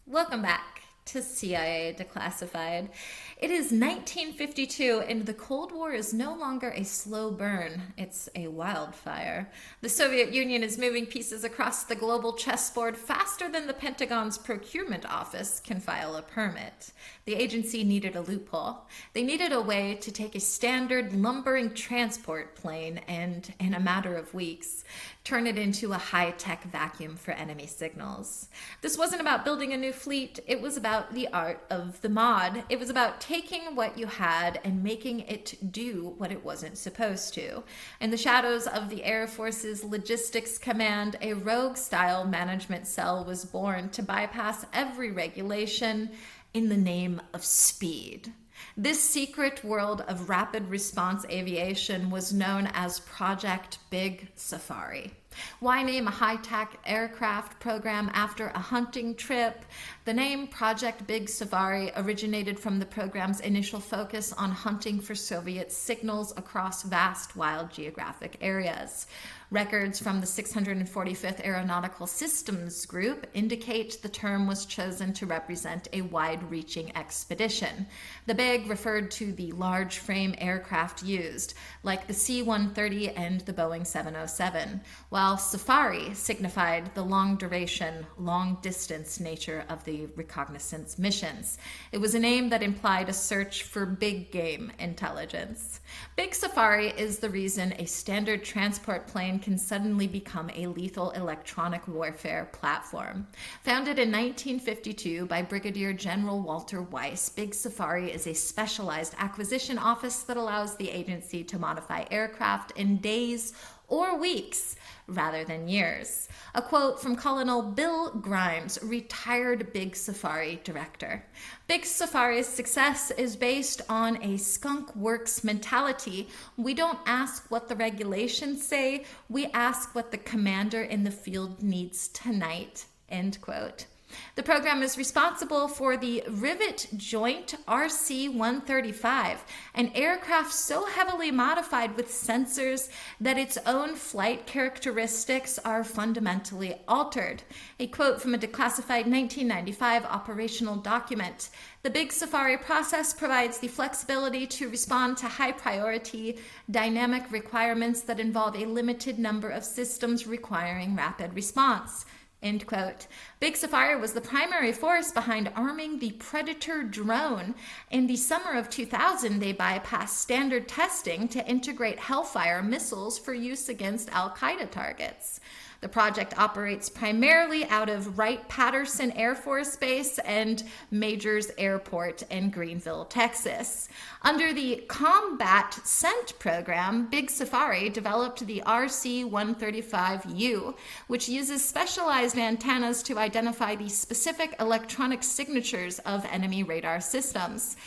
Welcome back to CIA Declassified. It is 1952, and the Cold War is no longer a slow burn, it's a wildfire. The Soviet Union is moving pieces across the global chessboard faster than the Pentagon's procurement office can file a permit. The agency needed a loophole. They needed a way to take a standard lumbering transport plane and, in a matter of weeks, turn it into a high-tech vacuum for enemy signals. This wasn't about building a new fleet, it was about the art of the mod. It was about taking what you had and making it do what it wasn't supposed to. In the shadows of the Air Force's Logistics Command, a rogue-style management cell was born to bypass every regulation in the name of speed. This secret world of rapid response aviation was known as Project Big Safari. Why name a high-tech aircraft program after a hunting trip? The name Project Big Safari originated from the program's initial focus on hunting for Soviet signals across vast, wild geographic areas. Records from the 645th Aeronautical Systems Group indicate the term was chosen to represent a wide-reaching expedition. The Big referred to the large frame aircraft used, like the C-130 and the Boeing 707, while Safari signified the long-duration, long-distance nature of the reconnaissance missions. It was a name that implied a search for big game intelligence. Big Safari is the reason a standard transport plane can suddenly become a lethal electronic warfare platform. Founded in 1952 by Brigadier General Walter Weiss, Big Safari is a specialized acquisition office that allows the agency to modify aircraft in days or weeks rather than years. A quote from Colonel Bill Grimes, retired Big Safari director. Big Safari's success is based on a skunk works mentality. We don't ask what the regulations say, we ask what the commander in the field needs tonight, end quote. The program is responsible for the Rivet-Joint RC-135, an aircraft so heavily modified with sensors that its own flight characteristics are fundamentally altered. A quote from a declassified 1995 operational document. The Big Safari process provides the flexibility to respond to high-priority, dynamic requirements that involve a limited number of systems requiring rapid response. End quote. Big Safari was the primary force behind arming the Predator drone. In the summer of 2000, they bypassed standard testing to integrate Hellfire missiles for use against Al-Qaeda targets. The project operates primarily out of Wright-Patterson Air Force Base and Majors Airport in Greenville, Texas. Under the Combat Scent program, Big Safari developed the RC-135U, which uses specialized antennas to identify the specific electronic signatures of enemy radar systems.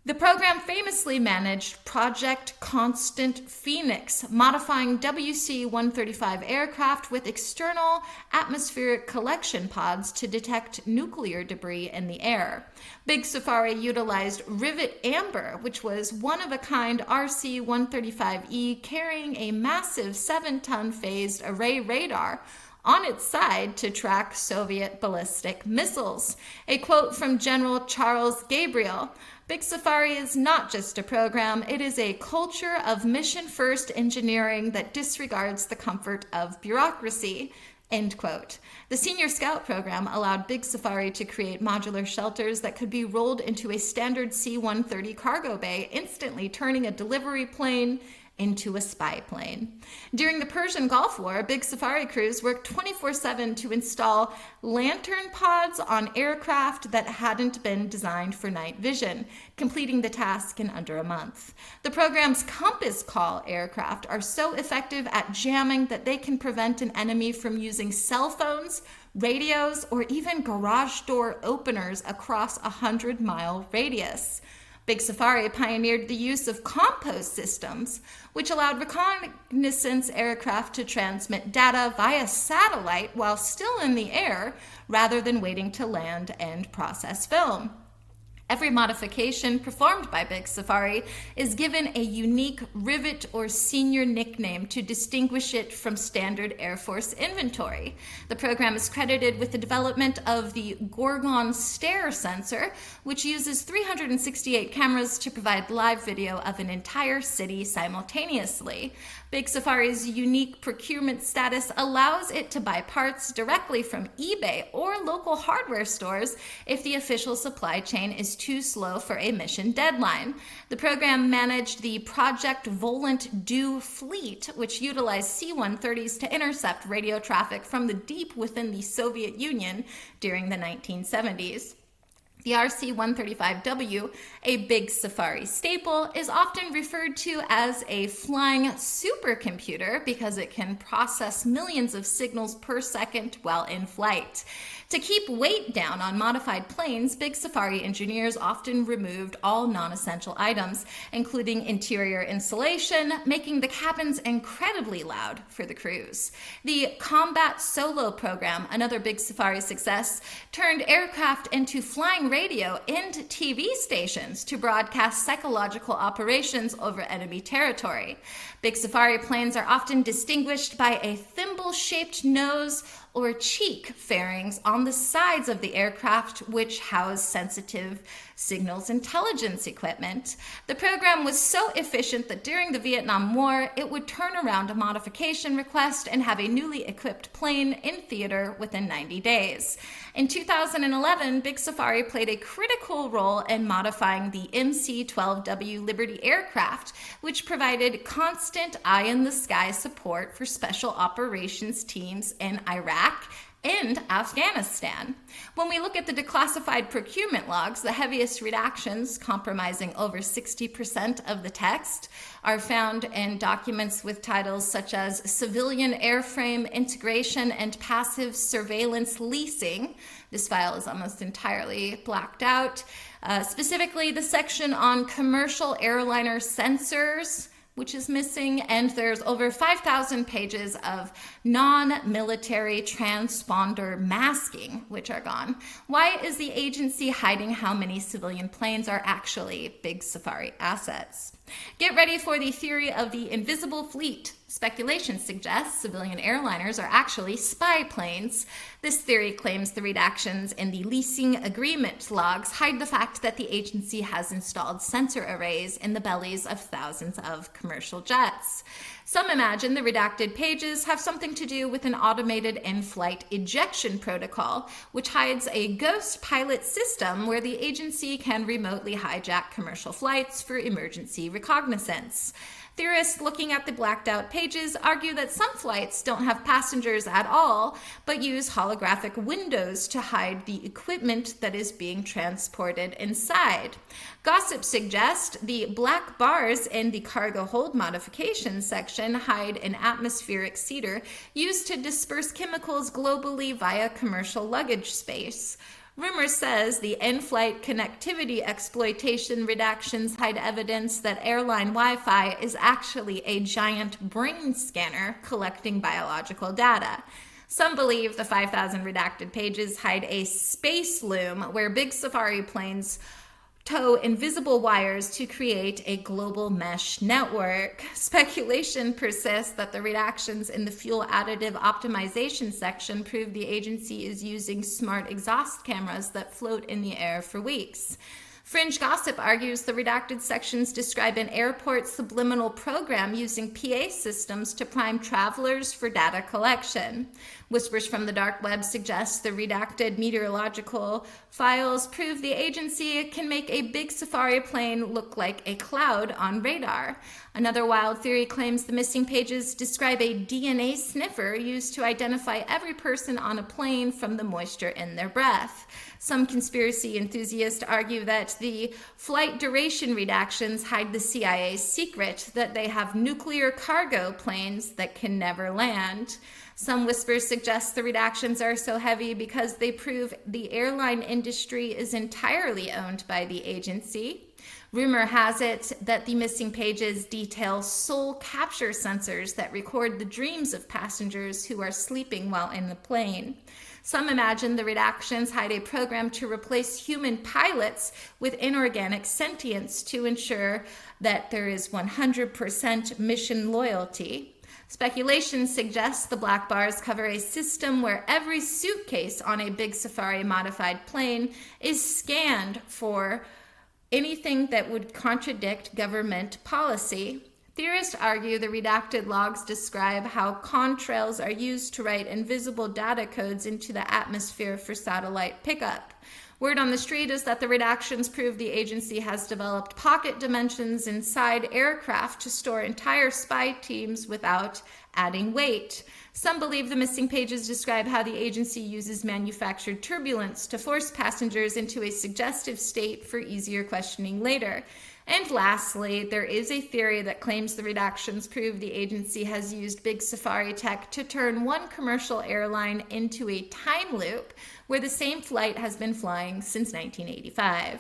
The program famously managed Project Constant Phoenix, modifying WC-135 aircraft with external atmospheric collection pods to detect nuclear debris in the air. Big Safari utilized Rivet Amber, which was one-of-a-kind RC-135E carrying a massive 7-ton phased array radar on its side to track Soviet ballistic missiles. A quote from General Charles Gabriel, Big Safari is not just a program, it is a culture of mission-first engineering that disregards the comfort of bureaucracy. End quote. The Senior Scout program allowed Big Safari to create modular shelters that could be rolled into a standard C-130 cargo bay, instantly turning a delivery plane into a spy plane. During the Persian Gulf War, Big Safari crews worked 24/7 to install lantern pods on aircraft that hadn't been designed for night vision, completing the task in under a month. The program's compass call aircraft are so effective at jamming that they can prevent an enemy from using cell phones, radios, or even garage door openers across a 100-mile radius. Big Safari pioneered the use of compost systems, which allowed reconnaissance aircraft to transmit data via satellite while still in the air, rather than waiting to land and process film. Every modification performed by Big Safari is given a unique Rivet or senior nickname to distinguish it from standard Air Force inventory. The program is credited with the development of the Gorgon Stare sensor, which uses 368 cameras to provide live video of an entire city simultaneously. Big Safari's unique procurement status allows it to buy parts directly from eBay or local hardware stores if the official supply chain is too slow for a mission deadline. The program managed the Project Volant DO fleet, which utilized C-130s to intercept radio traffic from the deep within the Soviet Union during the 1970s. The RC-135W, a Big Safari staple, is often referred to as a flying supercomputer because it can process millions of signals per second while in flight. To keep weight down on modified planes, Big Safari engineers often removed all non-essential items, including interior insulation, making the cabins incredibly loud for the crews. The Combat Solo program, another Big Safari success, turned aircraft into flying radio and TV stations to broadcast psychological operations over enemy territory. Big Safari planes are often distinguished by a thimble-shaped nose or cheek fairings on the sides of the aircraft, which house sensitive signals intelligence equipment. The program was so efficient that during the Vietnam War, it would turn around a modification request and have a newly equipped plane in theater within 90 days. In 2011, Big Safari played a critical role in modifying the MC-12W Liberty aircraft, which provided constant eye-in-the-sky support for special operations teams in Iraq and Afghanistan. When we look at the declassified procurement logs, the heaviest redactions, comprising over 60% of the text, are found in documents with titles such as Civilian Airframe Integration and Passive Surveillance Leasing. This file is almost entirely blacked out. Specifically, the section on commercial airliner sensors, which is missing, and there's over 5,000 pages of non-military transponder masking, which are gone. Why is the agency hiding how many civilian planes are actually Big Safari assets? Get ready for the theory of the invisible fleet. Speculation suggests civilian airliners are actually spy planes. This theory claims the redactions in the leasing agreement logs hide the fact that the agency has installed sensor arrays in the bellies of thousands of commercial jets. Some imagine the redacted pages have something to do with an automated in-flight ejection protocol, which hides a ghost pilot system where the agency can remotely hijack commercial flights for emergency reconnaissance. Theorists looking at the blacked out pages argue that some flights don't have passengers at all, but use holographic windows to hide the equipment that is being transported inside. Gossip suggests the black bars in the cargo hold modification section hide an atmospheric seeder used to disperse chemicals globally via commercial luggage space. Rumor says the in-flight connectivity exploitation redactions hide evidence that airline Wi-Fi is actually a giant brain scanner collecting biological data. Some believe the 5,000 redacted pages hide a space loom where Big Safari planes tow invisible wires to create a global mesh network. Speculation persists that the redactions in the fuel additive optimization section prove the agency is using smart exhaust cameras that float in the air for weeks. Fringe gossip argues the redacted sections describe an airport subliminal program using PA systems to prime travelers for data collection. Whispers from the dark web suggest the redacted meteorological files prove the agency can make a Big Safari plane look like a cloud on radar. Another wild theory claims the missing pages describe a DNA sniffer used to identify every person on a plane from the moisture in their breath. Some conspiracy enthusiasts argue that the flight duration redactions hide the CIA's secret that they have nuclear cargo planes that can never land. Some whispers suggest the redactions are so heavy because they prove the airline industry is entirely owned by the agency. Rumor has it that the missing pages detail soul capture sensors that record the dreams of passengers who are sleeping while in the plane. Some imagine the redactions hide a program to replace human pilots with inorganic sentience to ensure that there is 100% mission loyalty. Speculation suggests the black bars cover a system where every suitcase on a Big Safari modified plane is scanned for anything that would contradict government policy. Theorists argue the redacted logs describe how contrails are used to write invisible data codes into the atmosphere for satellite pickup. Word on the street is that the redactions prove the agency has developed pocket dimensions inside aircraft to store entire spy teams without adding weight. Some believe the missing pages describe how the agency uses manufactured turbulence to force passengers into a suggestive state for easier questioning later. And lastly, there is a theory that claims the redactions prove the agency has used Big Safari tech to turn one commercial airline into a time loop where the same flight has been flying since 1985.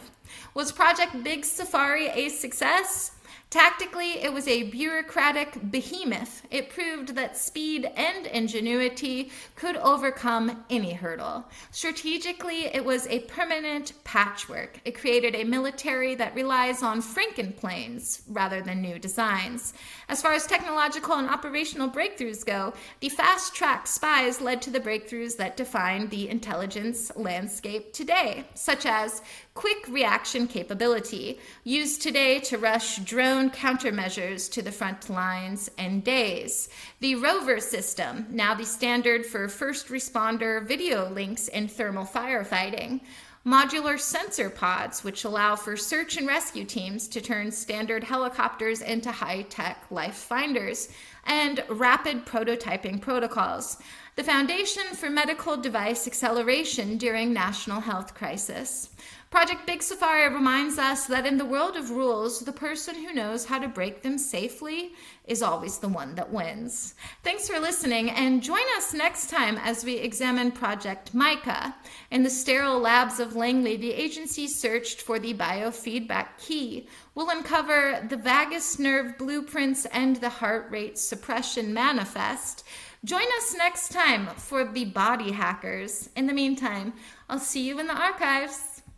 Was Project Big Safari a success? Tactically, it was a bureaucratic behemoth. It proved that speed and ingenuity could overcome any hurdle. Strategically, it was a permanent patchwork. It created a military that relies on Franken-Planes rather than new designs. As far as technological and operational breakthroughs go, the fast-track Spies led to the breakthroughs that define the intelligence landscape today, such as quick reaction capability, used today to rush drone countermeasures to the front lines in days. The rover system, now the standard for first responder video links in thermal firefighting. Modular sensor pods, which allow for search and rescue teams to turn standard helicopters into high-tech life finders. And rapid prototyping protocols, the foundation for medical device acceleration during national health crisis. Project Big Safari reminds us that in the world of rules, the person who knows how to break them safely is always the one that wins. Thanks for listening, and join us next time as we examine Project Micah. In the sterile labs of Langley, the agency searched for the biofeedback key. We'll uncover the vagus nerve blueprints and the heart rate suppression manifest. Join us next time for the body hackers. In the meantime, I'll see you in the archives.